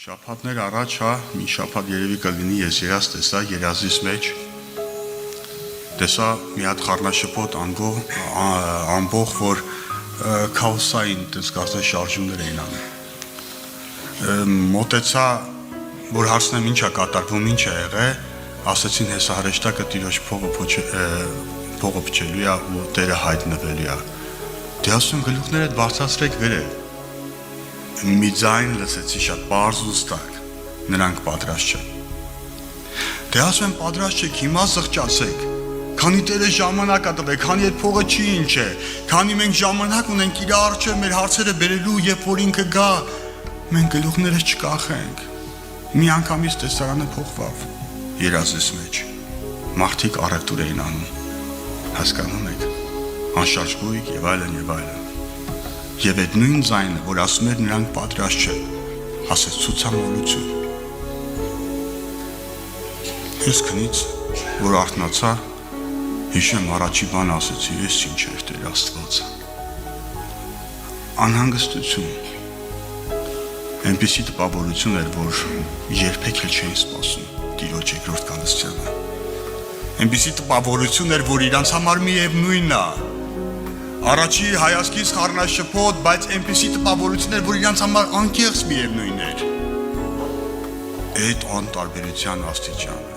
Շաբաթներ առաջ, մի շաբաթ երևի կլինի, ես երազ տեսա երազիս մեջ, տեսա մի հատ խառնաշփոթ ամբող, որ քաոսային տեսկացել շարժումներ էին անում։ Մոտեցա, որ հարցնեմ ինչ է կատարվում, ինչ է եղել, ասեցին հեսա հրեշտակը տիրոջ փողը փչելու է ու Տերը հայտնվելու է։ Դե ասում գլուխներդ բարձրացրեք գրել։ Մի ձայն լսեցի շատ պարզ ու հստակ, նրանք պատրաստ չեն։ Դե ասում եմ պատրաստ չեք, հիմա զղջացեք, քանի Տերը ժամանակ ա տվել, քանի այդ փողը չի ինչ է, քանի մենք ժամանակ ունենք իր առջև մեր հարցերը բերելու, երբ որ ինքը գա, մենք գլուխներս չկախենք։ Մի անգամից տեսարանը փոխվավ երազիս մեջ, մարդիկ առևտուր էին անում, հասկանում եք, անշարժ գույք եւ այլն եւ այլն։ Եվ այդ նույն ձայնը, որ ասում էր նրանք պատրաստ չեն, ասեց ցուցամոլություն։ Ես քնից, որ արթնացա, հիշեմ առաջի բան ասեցի, ես ինչ էր Տեր Աստված։ Անհանգստություն։ Այնպիսի տպավորություն էր, որ երբեք էլ չէին սպասում Տիրոջ երկրորդ գալստյանը։ Այնպիսի տպավորություն էր, որ իրանց համար միևնույնն է։ Առաջի հայացքից խառնաշփոթ, բայց այնպիսի տպավորություն էր, որ իրանց համար անկեղծ միևնույն էր։ Այդ անտարբերության աստիճանը։